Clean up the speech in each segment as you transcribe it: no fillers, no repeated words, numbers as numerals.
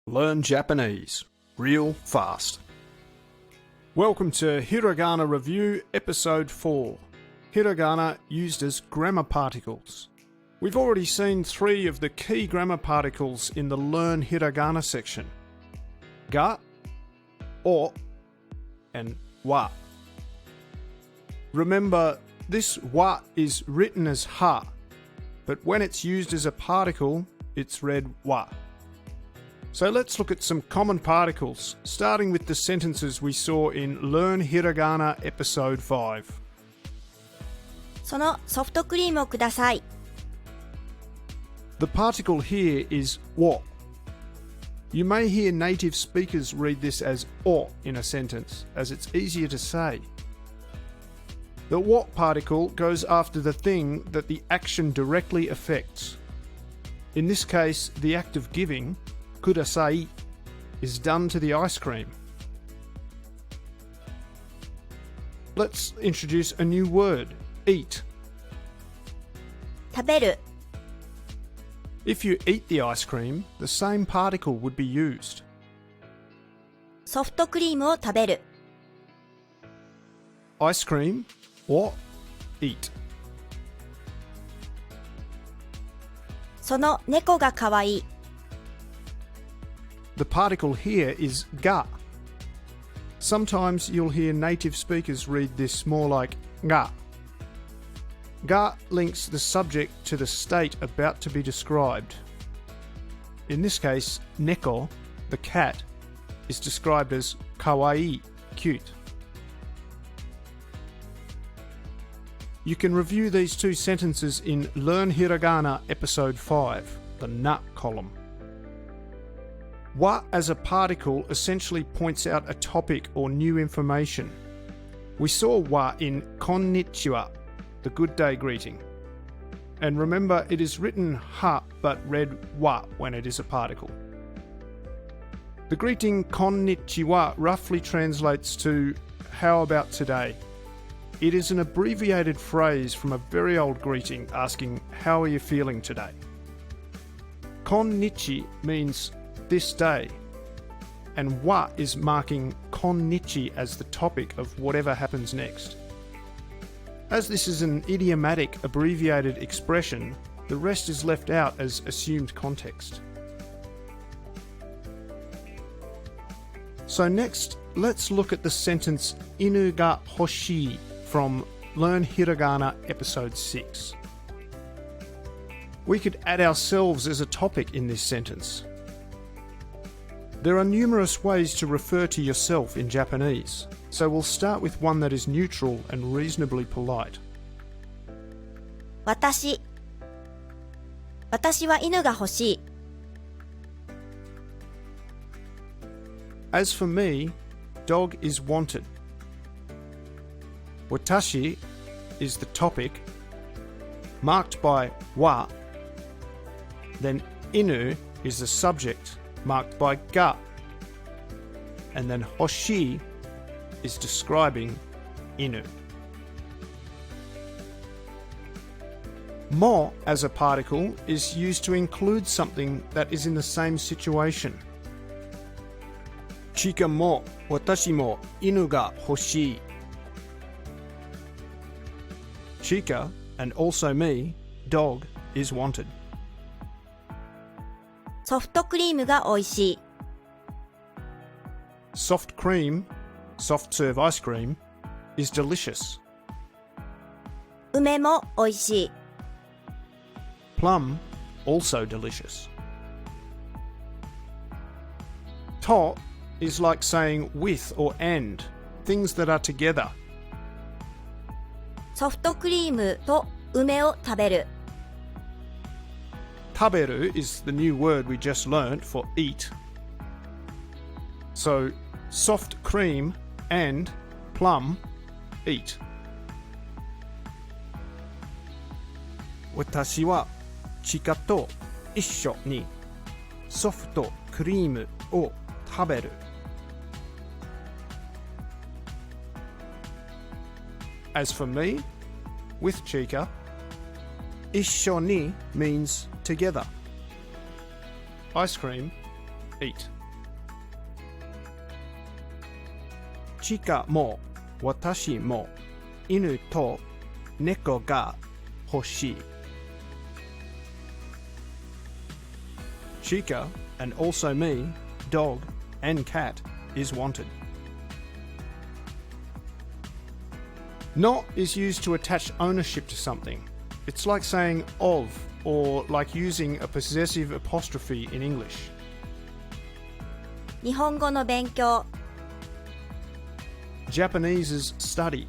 Learn Japanese real fast. Welcome to Hiragana Review Episode 4. Hiragana used as grammar particles. We've already seen 3 of the key grammar particles in the Learn Hiragana section. Ga, o, and wa. Remember, this wa is written as ha, but when it's used as a particle, it's read wa. So let's look at some common particles, starting with the sentences we saw in Learn Hiragana Episode 5. そのソフトクリームをください。 The particle here is wo. You may hear native speakers read this as o in a sentence, as it's easier to say. The wo particle goes after the thing that the action directly affects. In this case, the act of giving, kudasai, is done to the ice cream. Let's introduce a new word, eat. 食べる If you eat the ice cream, the same particle would be used. ソフトクリームを食べる Ice cream or eat. その猫がかわいい The particle here is ga. Sometimes you'll hear native speakers read this more like ga. Ga links the subject to the state about to be described. In this case, neko, the cat, is described as kawaii, cute. You can review these 2 sentences in Learn Hiragana Episode 5, the na column. Wa as a particle essentially points out a topic or new information. We saw wa in konnichiwa, the good day greeting. And remember, it is written ha but read wa when it is a particle. The greeting konnichiwa roughly translates to how about today? It is an abbreviated phrase from a very old greeting asking how are you feeling today? Konnichi means this day, and wa is marking konnichi as the topic of whatever happens next. As this is an idiomatic abbreviated expression, the rest is left out as assumed context. So next, let's look at the sentence inu ga hoshii from Learn Hiragana Episode 6. We could add ourselves as a topic in this sentence. There are numerous ways to refer to yourself in Japanese, so we'll start with one that is neutral and reasonably polite. 私は犬が欲しい As for me, dog is wanted. Watashi is the topic, marked by wa. Then inu is the subject, marked by ga. And then hoshi is describing inu. Mo as a particle is used to include something that is in the same situation. Chika mo watashi mo inu ga hoshii. Chika, and also me, dog, is wanted. ソフトクリームがおいしい Soft cream, soft serve ice cream, is delicious. 梅もおいしい Plum, also delicious. To is like saying with or and, things that are together. ソフトクリームと梅を食べる Taberu is the new word we just learnt for eat. So, soft cream and plum, eat. 私はチカと一緒にソフトクリームを食べる As for me, with Chika, 一緒に means together. Ice cream, eat. チカも私も犬と猫が欲しい。Chica, and also me, dog and cat, is wanted. Not is used to attach ownership to something. It's like saying of, or like using a possessive apostrophe in English. 日本語の勉強 Japanese is study.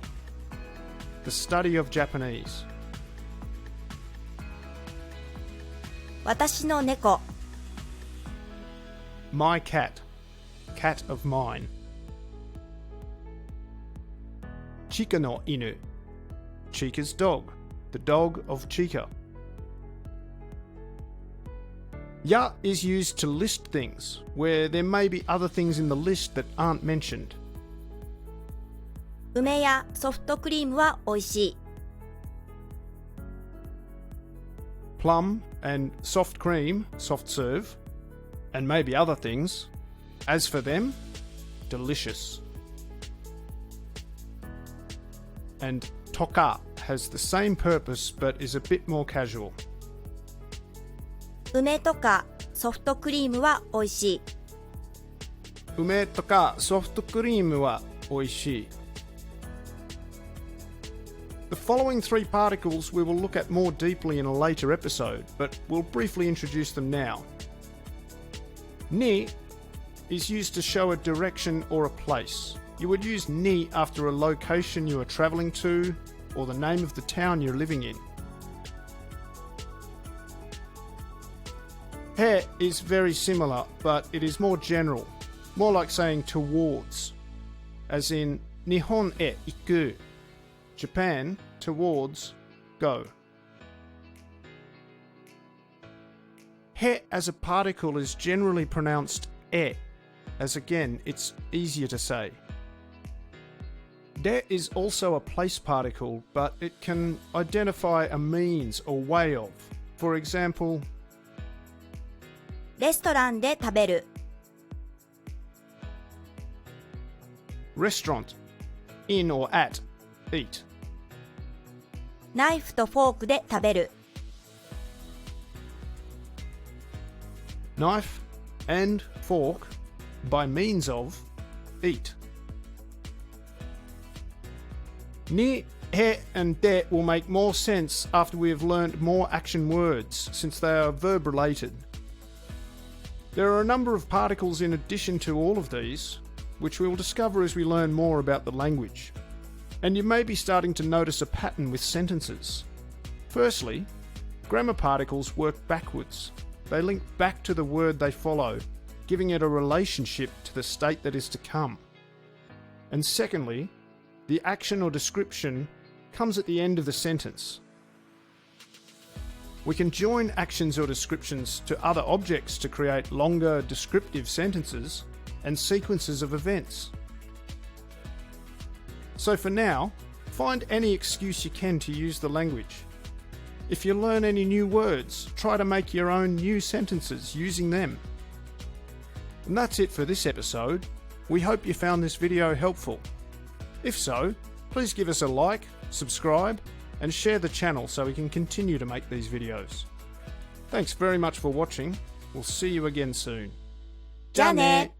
The study of Japanese. 私の猫 My cat. Cat of mine. Chica no inu. Chica's dog. The dog of Chica. Ya is used to list things, where there may be other things in the list that aren't mentioned. 梅やソフトクリームはおいしい Plum and soft cream, soft serve, and maybe other things. As for them, delicious. And toka has the same purpose but is a bit more casual. 梅とかソフトクリームはおいしい Ume toka soft cream wa oishii. The following three particles we will look at more deeply in a later episode, but we'll briefly introduce them now. Ni is used to show a direction or a place. You would use ni after a location you are travelling to or the name of the town you're living in. He is very similar, but it is more general, more like saying towards, as in Nihon e iku, Japan, towards, go. He as a particle is generally pronounced e, as again, it's easier to say. De is also a place particle, but it can identify a means or way of. For example, レストランで食べる restaurant, in or at, eat. ナイフとフォークで食べる Knife and fork, by means of, eat. Ni, he and de will make more sense after we have learnt more action words, since they are verb related. There are a number of particles in addition to all of these, which we will discover as we learn more about the language. And you may be starting to notice a pattern with sentences. Firstly, grammar particles work backwards. They link back to the word they follow, giving it a relationship to the state that is to come. And secondly, the action or description comes at the end of the sentence. We can join actions or descriptions to other objects to create longer descriptive sentences and sequences of events. So for now, find any excuse you can to use the language. If you learn any new words, try to make your own new sentences using them. And that's it for this episode. We hope you found this video helpful. If so, please give us a like, subscribe, and share the channel so we can continue to make these videos. Thanks very much for watching. We'll see you again soon. じゃあね